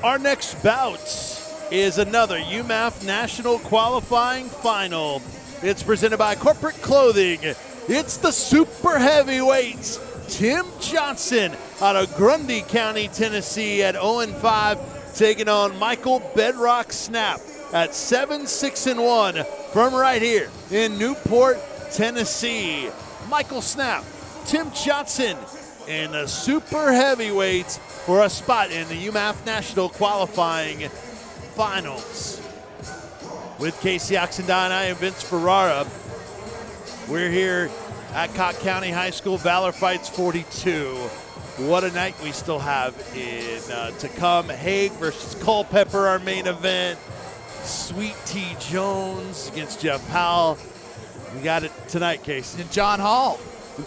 Our next bout is another UMMAF National Qualifying Final. It's presented by Corporate Clothing. It's the super heavyweights. Tim Johnson out of Grundy County, Tennessee at 0-5, taking on Michael Bedrock Snapp at 7-6-1 from right here in Newport, Tennessee. Michael Snapp, Tim Johnson in the super heavyweights for a spot in the UMMAF National Qualifying Finals. With Casey Oxendine and Vince Ferrara, we're here at Cott County High School. Valor Fights 42. What a night we still have in to come. Haig versus Culpepper, our main event. Sweet T. Jones against Jeff Powell. We got it tonight, Casey. And John Hall.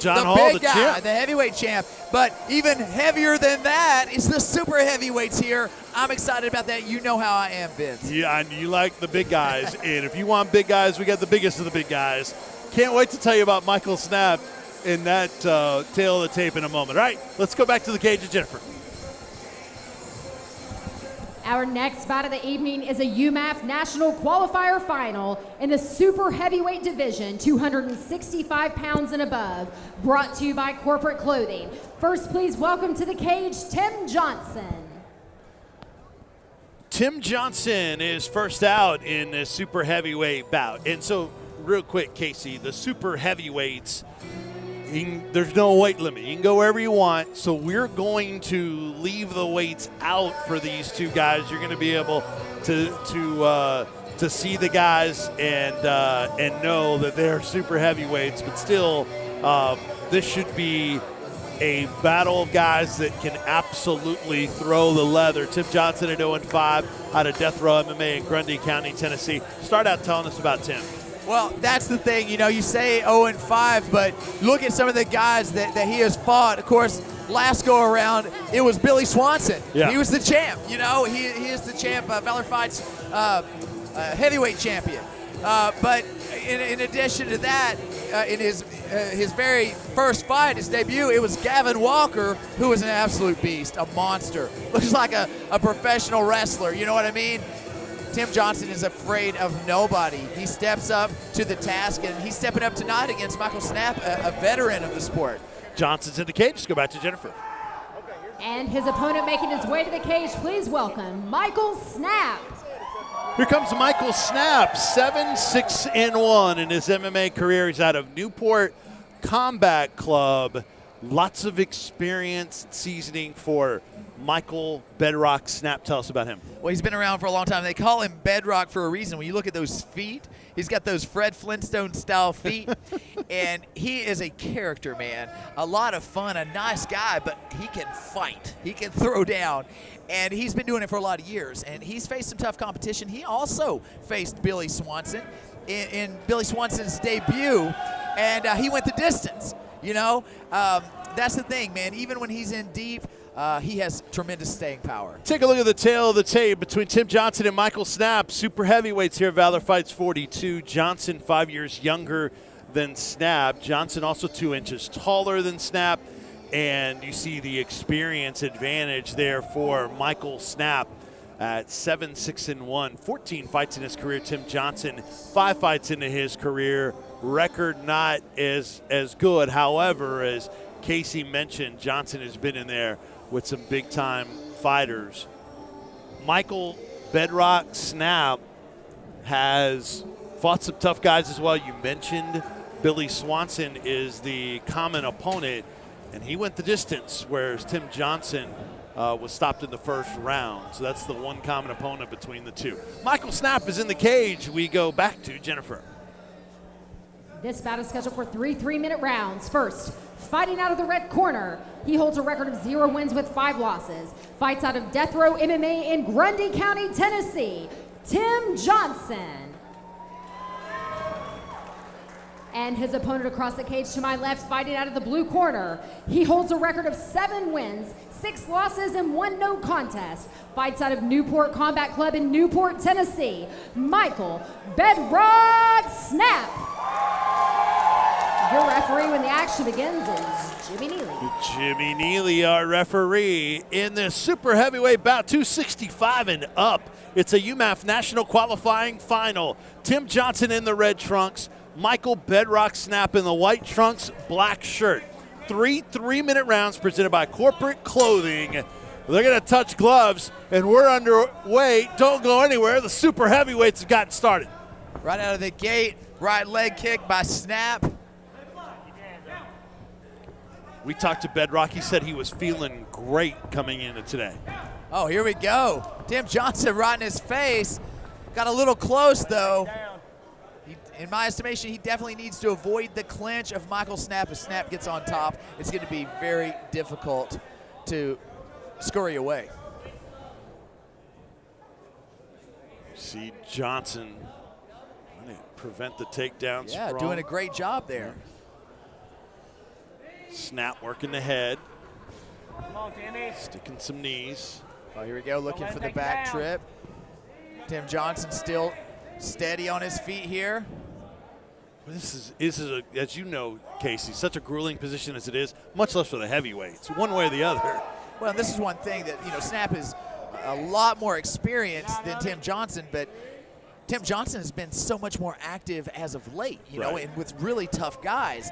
John the Hall, big the guy, champ. the heavyweight champ. But even heavier than that is the super heavyweights here. I'm excited about that. You know how I am, Vince. Yeah, and you like the big guys. And if you want big guys, we got the biggest of the big guys. Can't wait to tell you about Michael Snapp in that tail of the tape in a moment. All right, let's go back to the cage of Jennifer. Our next bout of the evening is a UMMAF National Qualifier Final in the Super Heavyweight Division, 265 pounds and above, brought to you by Corporate Clothing. First, please welcome to the cage, Tim Johnson. Tim Johnson is first out in the super heavyweight bout. And so, real quick, Casey, the super heavyweights, there's no weight limit. You can go wherever you want. So we're going to leave the weights out for these two guys. You're going to be able to see the guys and know that they're super heavyweights. But still, this should be a battle of guys that can absolutely throw the leather. Tim Johnson at 0-5 out of Death Row MMA in Grundy County, Tennessee. Start out telling us about Tim. Well, that's the thing. You know, you say 0-5, but look at some of the guys that he has fought. Of course, last go around, it was Billy Swanson. Yeah. He was the champ. You know, he is the champ, Valor Fights heavyweight champion. But in addition to that, in his very first fight, his debut, it was Gavin Walker, who was an absolute beast, a monster. Looks like a professional wrestler, you know what I mean? Tim Johnson is afraid of nobody. He steps up to the task, and he's stepping up tonight against Michael Snapp, a veteran of the sport. Johnson's in the cage. Let's go back to Jennifer. And his opponent making his way to the cage, please welcome Michael Snapp. Here comes Michael Snapp, 7-6-1 in his MMA career. He's out of Newport Combat Club. Lots of experience and seasoning for Michael Bedrock Snapp. Tell us about him. Well, he's been around for a long time. They call him Bedrock for a reason. When you look at those feet, he's got those Fred Flintstone-style feet, and he is a character, man. A lot of fun, a nice guy, but he can fight. He can throw down, and he's been doing it for a lot of years, and he's faced some tough competition. He also faced Billy Swanson in Billy Swanson's debut, and he went the distance. You know, that's the thing, man. Even when he's in deep, he has tremendous staying power. Take a look at the tail of the tape between Tim Johnson and Michael Snapp. Super heavyweights here at Valor Fights 42. Johnson 5 years younger than Snapp. Johnson also 2 inches taller than Snapp. And you see the experience advantage there for Michael Snapp at 7-6-1. 14 fights in his career. Tim Johnson, 5 fights into his career. Record not as good. However, as Casey mentioned, Johnson has been in there with some big-time fighters. Michael Bedrock Snapp has fought some tough guys as well. You mentioned Billy Swanson is the common opponent, and he went the distance, whereas Tim Johnson was stopped in the first round. So that's the one common opponent between the two. Michael Snapp is in the cage. We go back to Jennifer. This bout is scheduled for 3 3-minute rounds. First, fighting out of the red corner, he holds a record of 0 wins with 5 losses. Fights out of Death Row MMA in Grundy County, Tennessee, Tim Johnson. And his opponent across the cage to my left, fighting out of the blue corner, he holds a record of 7 wins, 6 losses, and 1 no contest. Fights out of Newport Combat Club in Newport, Tennessee, Michael Bedrock Snapp. Your referee when the action begins is Jimmy Neely. Jimmy Neely, our referee, in this super heavyweight bout, 265 and up. It's a UMMAF National Qualifying Final. Tim Johnson in the red trunks, Michael Bedrock Snapp in the white trunks, black shirt. 3-minute rounds presented by Corporate Clothing. They're going to touch gloves, and we're underway. Don't go anywhere. The super heavyweights have gotten started. Right out of the gate, right leg kick by Snapp. We talked to Bedrock. He said he was feeling great coming into today. Oh, here we go. Tim Johnson right in his face. Got a little close, though. In my estimation, he definitely needs to avoid the clinch of Michael Snapp. If Snapp gets on top, it's going to be very difficult to scurry away. See Johnson trying to prevent the takedowns. Yeah, doing a great job there. Snapp working the head. Come on, Timmy. Sticking some knees. Oh, here we go, looking for the back trip. Tim Johnson still steady on his feet here. This is as you know, Casey, such a grueling position as it is, much less for the heavyweights, one way or the other. Well, this is one thing that, Snapp is a lot more experienced than Tim Johnson, but Tim Johnson has been so much more active as of late, and with really tough guys.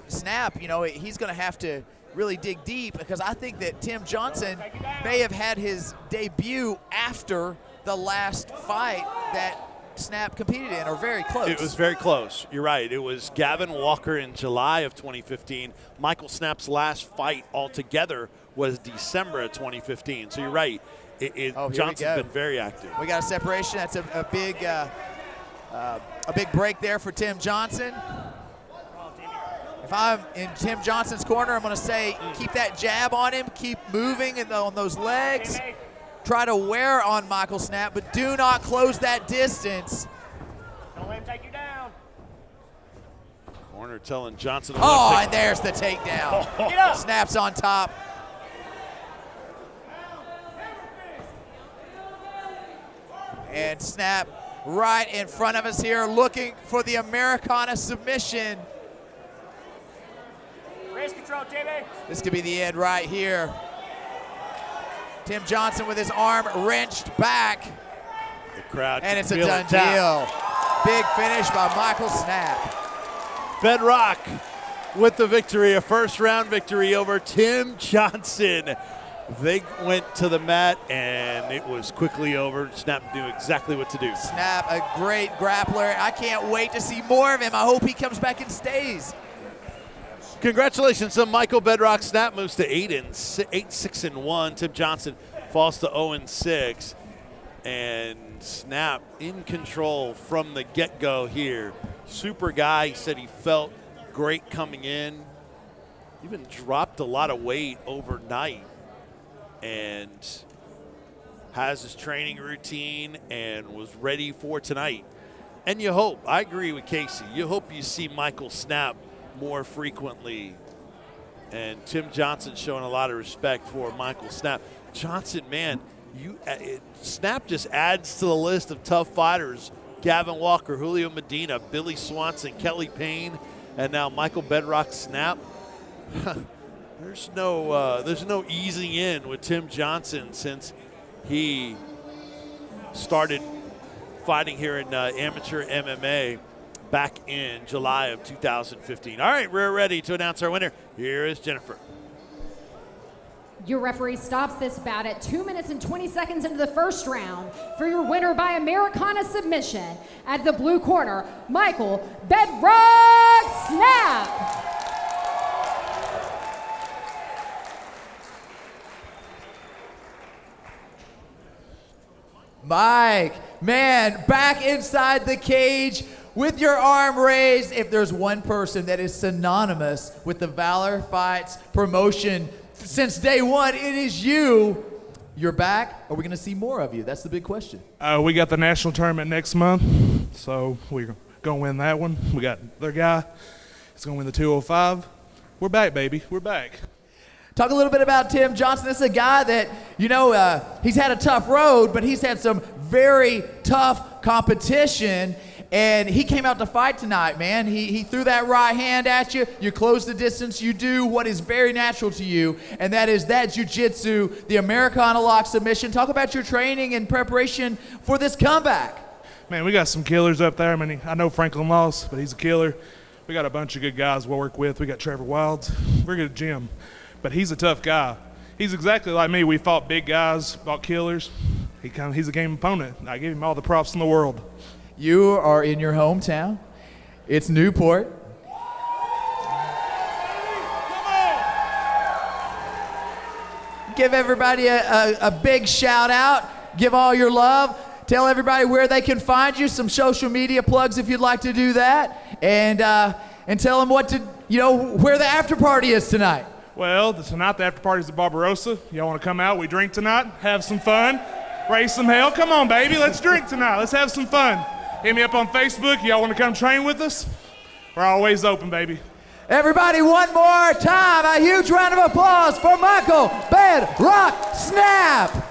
Snapp, he's going to have to really dig deep, because I think that Tim Johnson may have had his debut after the last fight that Snapp competed in, or very close. It was very close. You're right. It was Gavin Walker in July of 2015. Michael Snapp's last fight altogether was December of 2015. So you're right. Johnson's been very active. We got a separation. That's a big break there for Tim Johnson. If I'm in Tim Johnson's corner, I'm going to say keep that jab on him, keep moving on those legs. Try to wear on Michael Snapp, but do not close that distance. Don't let him take you down. Corner telling Johnson. Oh, and there's the takedown. Get up. Snapp's on top. And Snapp right in front of us here, looking for the Americana submission. Wrist control, Timmy. This could be the end right here. Tim Johnson with his arm wrenched back. The crowd, and it's a done deal. Big finish by Michael Snapp. Bedrock with the victory, a first-round victory over Tim Johnson. They went to the mat, and it was quickly over. Snapp knew exactly what to do. Snapp, a great grappler. I can't wait to see more of him. I hope he comes back and stays. Congratulations to Michael Bedrock. Snapp moves to 8-6-1. Tim Johnson falls to 0-6. And Snapp in control from the get-go here. Super guy. He said he felt great coming in. Even dropped a lot of weight overnight. And has his training routine and was ready for tonight. And you hope, I agree with Casey, you hope you see Michael Snapp more frequently. And Tim Johnson showing a lot of respect for Michael Snapp. Johnson, man, Snapp just adds to the list of tough fighters. Gavin Walker, Julio Medina, Billy Swanson, Kelly Payne, and now Michael Bedrock Snapp. There's no easing in with Tim Johnson since he started fighting here in amateur MMA back in July of 2015. All right, we're ready to announce our winner. Here is Jennifer. Your referee stops this bout at 2 minutes and 20 seconds into the first round for your winner by Americana submission. At the blue corner, Michael Bedrock Snapp. Mike, man, back inside the cage with your arm raised. If there's one person that is synonymous with the Valor Fights promotion since day one, it is you. You're back. Are we going to see more of you? That's the big question. We got the national tournament next month, so we're going to win that one. We got their guy. He's going to win the 205. We're back, baby. We're back. Talk a little bit about Tim Johnson. This is a guy that, he's had a tough road, but he's had some very tough competition. And he came out to fight tonight, man. He threw that right hand at you. You close the distance. You do what is very natural to you, and that is that jiu-jitsu, the Americana lock submission. Talk about your training and preparation for this comeback. Man, we got some killers up there. I mean, I know Franklin lost, but he's a killer. We got a bunch of good guys we'll work with. We got Trevor Wilds. We're good at gym, but he's a tough guy. He's exactly like me. We fought big guys, fought killers. He's a game opponent. I give him all the props in the world. You are in your hometown. It's Newport. Give everybody a big shout out. Give all your love. Tell everybody where they can find you. Some social media plugs if you'd like to do that. And tell them where the after party is tonight. Well, tonight the after party's at Barbarossa. Y'all want to come out? We drink tonight, have some fun, raise some hell. Come on, baby, let's drink tonight. Let's have some fun. Hit me up on Facebook. Y'all want to come train with us? We're always open, baby. Everybody, one more time, a huge round of applause for Michael Bedrock Snapp.